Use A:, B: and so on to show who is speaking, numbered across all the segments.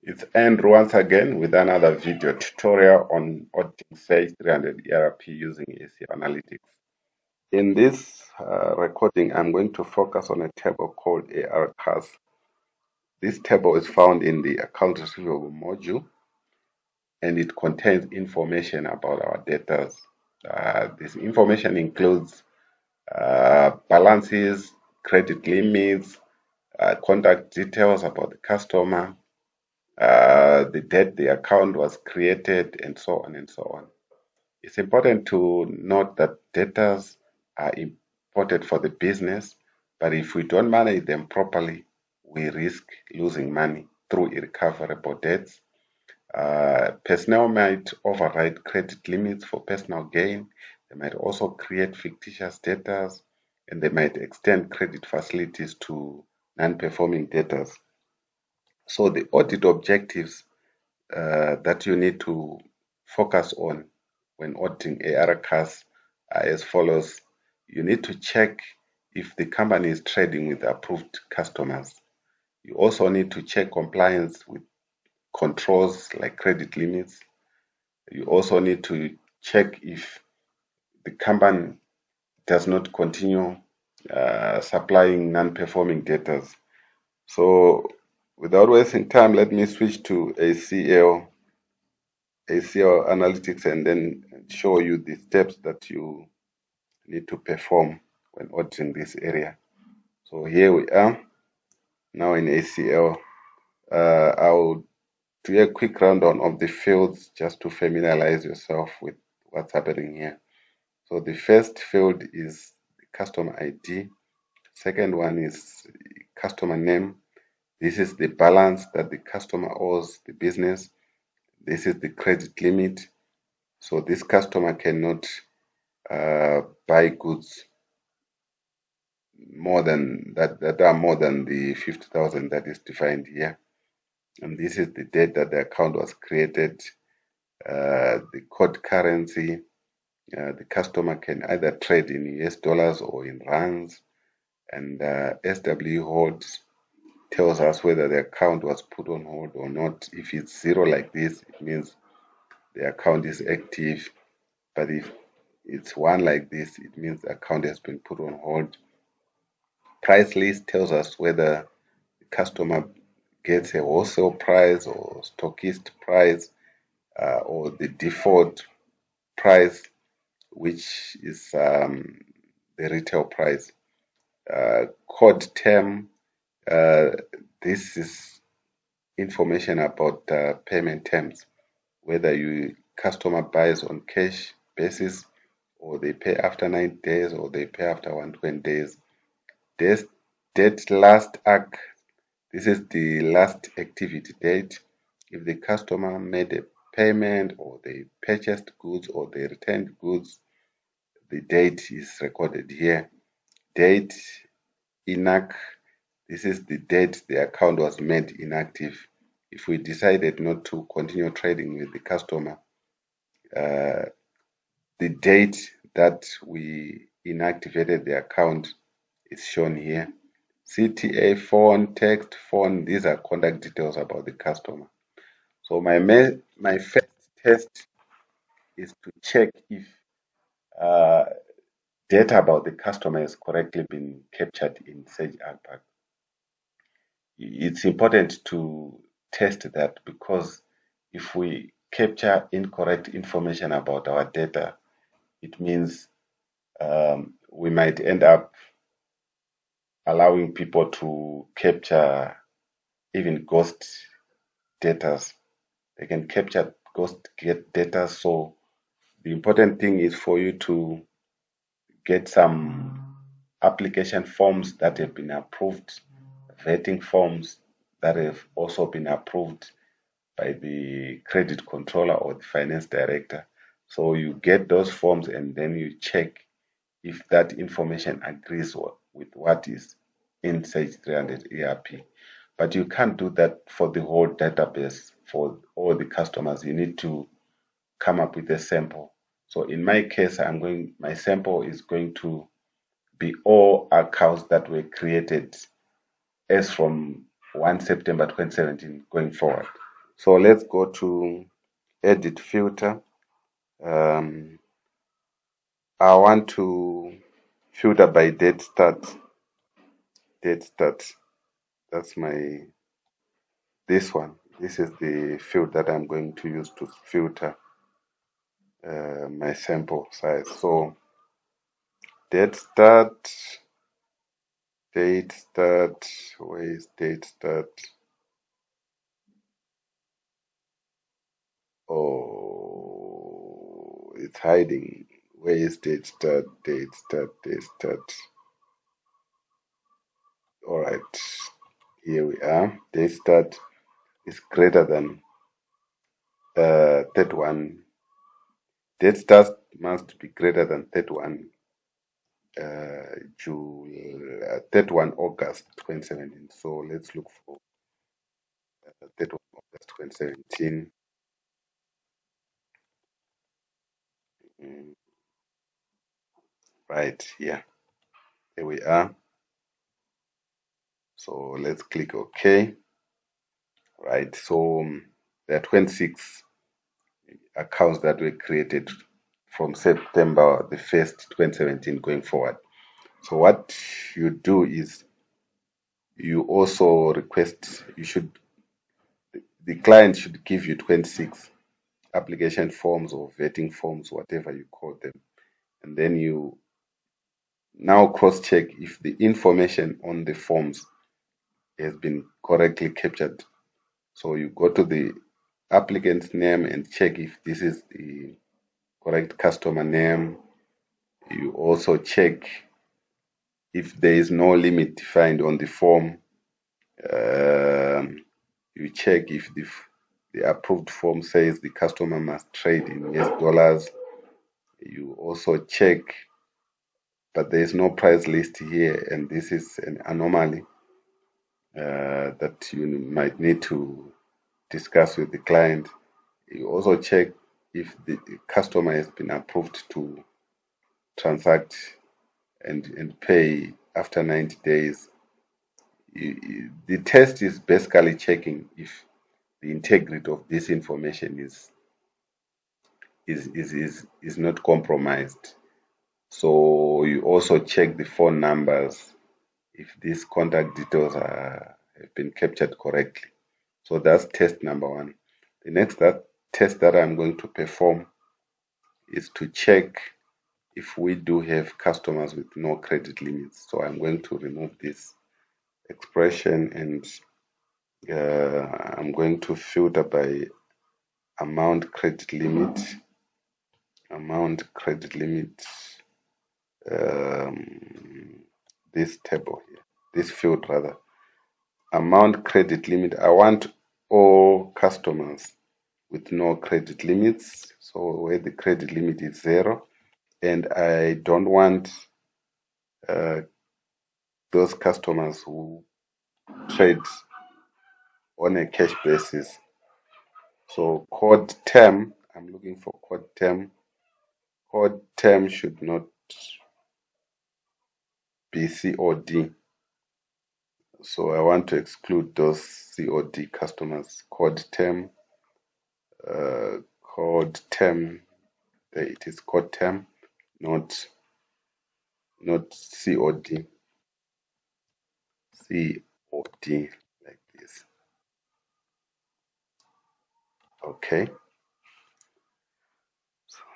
A: It's Andrew once again with another video tutorial on auditing Sage 300 ERP using ACL Analytics. In this recording, I'm going to focus on a table called Arcus. This table is found in the account receivable module, and it contains information about our debtors. This information includes balances, credit limits, contact details about the customer, the date the account was created, and so on and so on. It's important to note that debtors are important for the business, but if we don't manage them properly, we risk losing money through irrecoverable debts. Personnel might override credit limits for personal gain. They might also create fictitious debtors, and they might extend credit facilities to non-performing debtors. So the audit objectives that you need to focus on when auditing Arcus are as follows. You need to check if the company is trading with approved customers. You also need to check compliance with controls like credit limits. You also need to check if the company does not continue supplying non-performing debtors. So without wasting time, let me switch to ACL Analytics and then show you the steps that you need to perform when auditing this area. So here we are now in ACL. I'll do a quick rundown of the fields just to familiarize yourself with what's happening here. So the first field is the customer ID. Second one is customer name. This is the balance that the customer owes the business. This is the credit limit. So this customer cannot buy goods more than that are more than the 50,000 that is defined here. And this is the date that the account was created, the code currency. The customer can either trade in US dollars or in rands, and SW holds tells us whether the account was put on hold or not. If it's zero like this, it means the account is active, but if it's one like this, it means the account has been put on hold. Price list tells us whether the customer gets a wholesale price or stockist price or the default price, which is the retail price. Code term, this is information about payment terms, whether you customer buys on cash basis or they pay after 90 days or they pay after 120 days. Date last arc, this is the last activity date. If the customer made a payment or they purchased goods or they returned goods, the date is recorded here. Date inac, this is the date the account was made inactive. If we decided not to continue trading with the customer, the date that we inactivated the account is shown here. CTA, phone, text, phone, these are contact details about the customer. So my first test is to check if data about the customer has correctly been captured in Sage Alpha. It's important to test that because if we capture incorrect information about our data, it means we might end up allowing people to capture even ghost data. They can capture ghost data. So the important thing is for you to get some application forms that have been approved, vetting forms that have also been approved by the credit controller or the finance director. So you get those forms and then you check if that information agrees with what is in Sage 300 ERP. But you can't do that for the whole database for all the customers. You need to come up with a sample. So in my case, my sample is going to be all accounts that were created as from 1 September 2017 going forward. So let's go to edit filter. I want to filter by date start. Date start. That's this one. This is the field that I'm going to use to filter my sample size. So date start, where is date start? Oh, it's hiding. Where is date start? Date start, date start. All right, here we are. Date start is greater than 31. Date start must be greater than 31 31 August 2017. So let's look for 31 August 2017. Mm, right here. Here we are. So let's click OK. Right. So there are 26 accounts that were created from September the 1st, 2017 going forward. So what you do is you also request, the client should give you 26 application forms or vetting forms, whatever you call them. And then you now cross-check if the information on the forms has been correctly captured. So you go to the applicant's name and check if this is the correct customer name. You also check if there is no limit defined on the form. You check if the approved form says the customer must trade in US dollars. You also check, but there is no price list here, and this is an anomaly that you might need to discuss with the client. You also check if the customer has been approved to transact and pay after 90 days. The test is basically checking if the integrity of this information is not compromised. So you also check the phone numbers if these contact details have been captured correctly. So that's test number one. The next test that I'm going to perform is to check if we do have customers with no credit limits. So I'm going to remove this expression and I'm going to filter by amount credit limit, this table here, this field rather, amount credit limit. I want all customers with no credit limits, so where the credit limit is 0, and I don't want uh, those customers who trade on a cash basis. So code term, I'm looking for code term. Code term should not be COD. So I want to exclude those COD customers. Code term, it is code term, not COD. COD like this. Okay.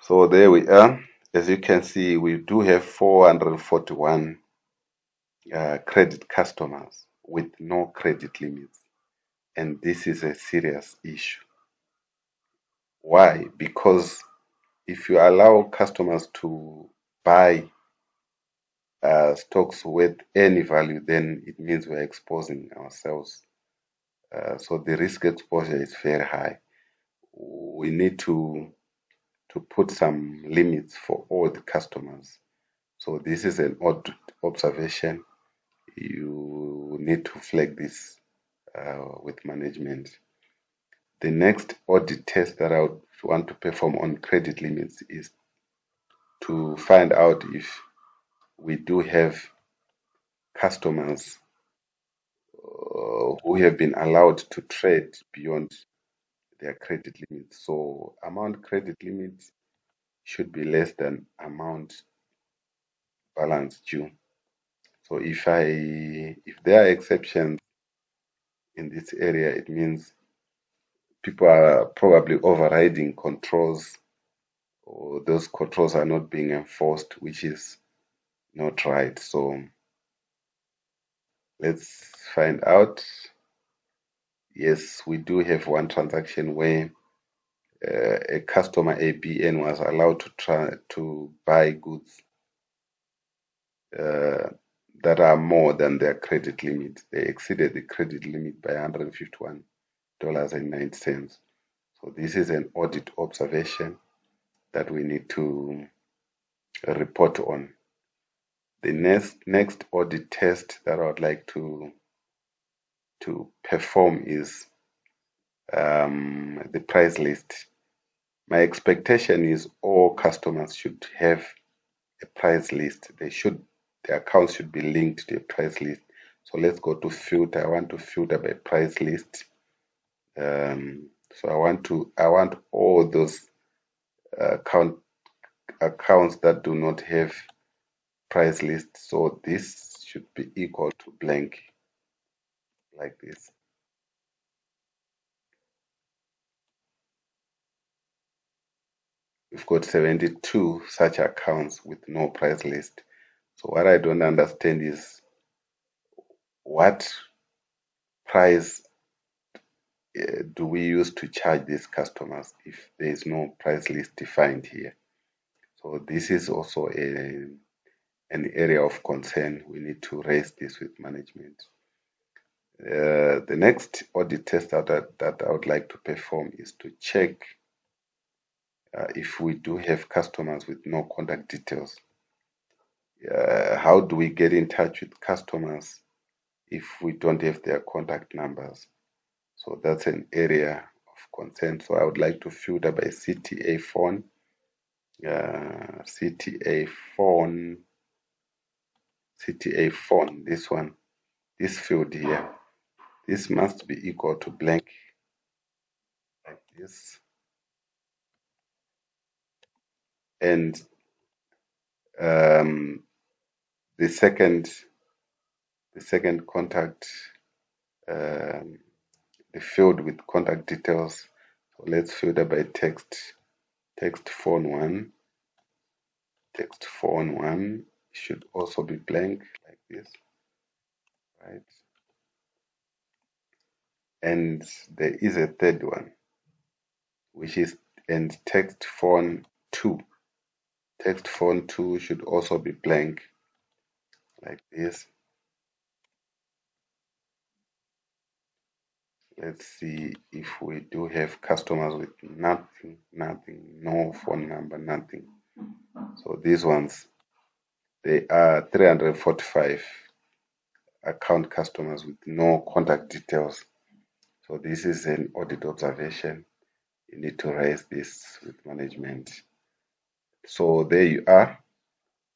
A: So there we are. As you can see, we do have 441 credit customers with no credit limits. And this is a serious issue. Why? Because if you allow customers to buy stocks with any value, then it means we're exposing ourselves. So the risk exposure is very high. We need to put some limits for all the customers. So this is an odd observation. You need to flag this with management. The next audit test that I would want to perform on credit limits is to find out if we do have customers who have been allowed to trade beyond their credit limit. So amount credit limit should be less than amount balance due. So if there are exceptions in this area, it means people are probably overriding controls, or those controls are not being enforced, which is not right. So let's find out. Yes, we do have one transaction where a customer ABN was allowed to try to buy goods that are more than their credit limit. They exceeded the credit limit by $151.09. So this is an audit observation that we need to report on. The next audit test that I would like to perform is the price list. My expectation is all customers should have a price list. The accounts should be linked to a price list. So let's go to filter. I want to filter by price list. So I want all those accounts that do not have price list. So this should be equal to blank, like this. We've got 72 such accounts with no price list. So what I don't understand is what price do we use to charge these customers if there is no price list defined here? So this is also an area of concern. We need to raise this with management. The next audit test that I would like to perform is to check if we do have customers with no contact details. How do we get in touch with customers if we don't have their contact numbers? So that's an area of concern. So I would like to filter by CTA phone, CTA phone, this one, this field here. This must be equal to blank, like this. And the second contact, the field with contact details. So let's filter by text phone one. Text phone one should also be blank, like this, right? And there is a third one, which is and text phone two. Text phone two should also be blank, like this. Let's see if we do have customers with nothing, no phone number, nothing. So these ones, they are 345 account customers with no contact details. So this is an audit observation. You need to raise this with management. So there you are,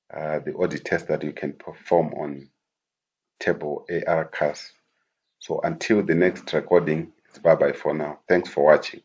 A: the audit test that you can perform on table Arcus. So until the next recording, it's bye bye for now. Thanks for watching.